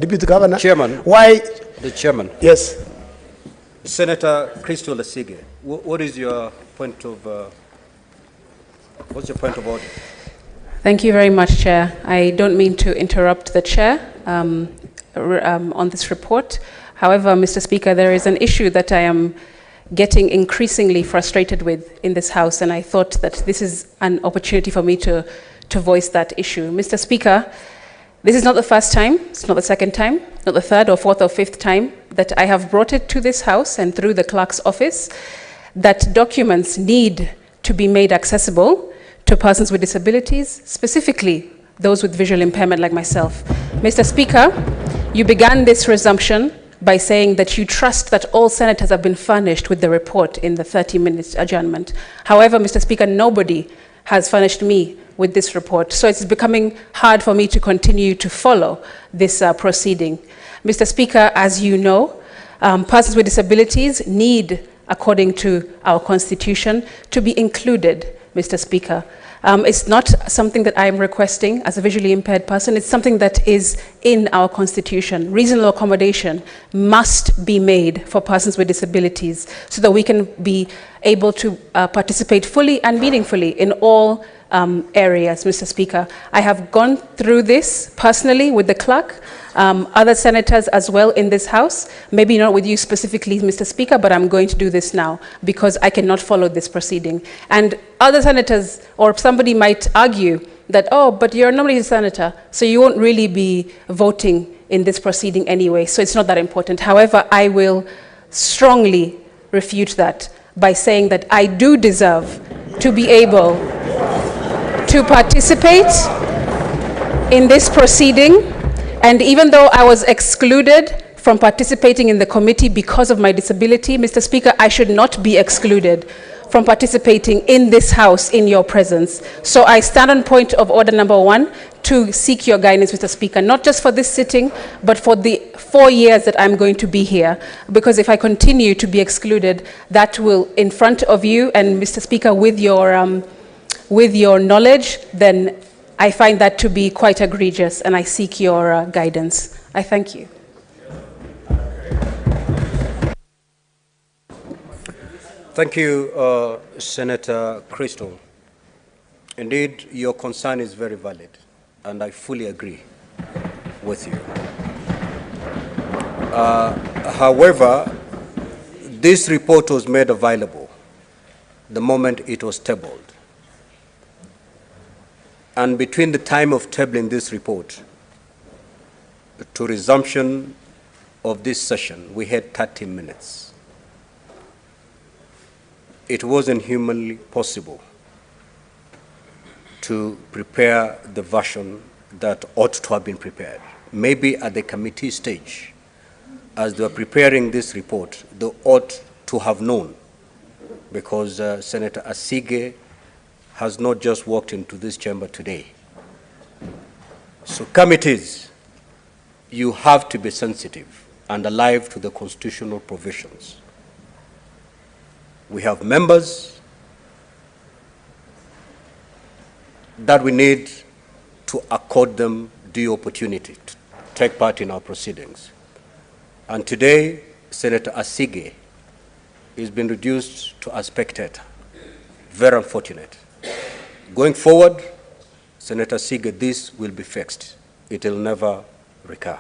Deputy Governor. Chairman. Why? The Chairman. Yes. Senator Crystal Asige, what is your point of, what's your point of order? Thank you very much, Chair. I don't mean to interrupt the Chair on this report. However, Mr. Speaker, there is an issue that I am getting increasingly frustrated with in this House, and I thought that this is an opportunity for me to voice that issue. Mr. Speaker, this is not the first time, it's not the second time, not the third or fourth or fifth time that I have brought it to this House and through the clerk's office that documents need to be made accessible to persons with disabilities, specifically those with visual impairment like myself. Mr. Speaker, you began this resumption by saying that you trust that all senators have been furnished with the report in the 30-minute adjournment. However, Mr. Speaker, nobody has furnished me with this report, so it's becoming hard for me to continue to follow this proceeding. Mr. Speaker, as you know, persons with disabilities need, according to our Constitution, to be included, Mr. Speaker. It's not something that I'm requesting as a visually impaired person. It's something that is in our Constitution. Reasonable accommodation must be made for persons with disabilities so that we can be able to participate fully and meaningfully in all areas, Mr. Speaker. I have gone through this personally with the clerk, other senators as well in this House, maybe not with you specifically, Mr. Speaker, but I'm going to do this now because I cannot follow this proceeding. And other senators or somebody might argue that, oh, but you're normally a senator, so you won't really be voting in this proceeding anyway, so it's not that important. However, I will strongly refute that by saying that I do deserve to be able to participate in this proceeding. And even though I was excluded from participating in the committee because of my disability, Mr. Speaker, I should not be excluded from participating in this House in your presence. So I stand on point of order number 1 to seek your guidance, Mr. Speaker, not just for this sitting, but for the 4 years that I'm going to be here. Because if I continue to be excluded, that will, in front of you and Mr. Speaker, with your knowledge, then I find that to be quite egregious, and I seek your guidance. I thank you. Thank you, Senator Crystal. Indeed, your concern is very valid, and I fully agree with you. However, this report was made available the moment it was tabled. And between the time of tabling this report to resumption of this session, we had 30 minutes. It wasn't humanly possible to prepare the version that ought to have been prepared. Maybe at the committee stage, as they were preparing this report, they ought to have known, because Senator Asige has not just walked into this chamber today. So committees, you have to be sensitive and alive to the constitutional provisions. We have members that we need to accord them due opportunity to take part in our proceedings. And today, Senator Asige has been reduced to a spectator. Very unfortunate. Going forward, Senator Asige, this will be fixed. It will never recur.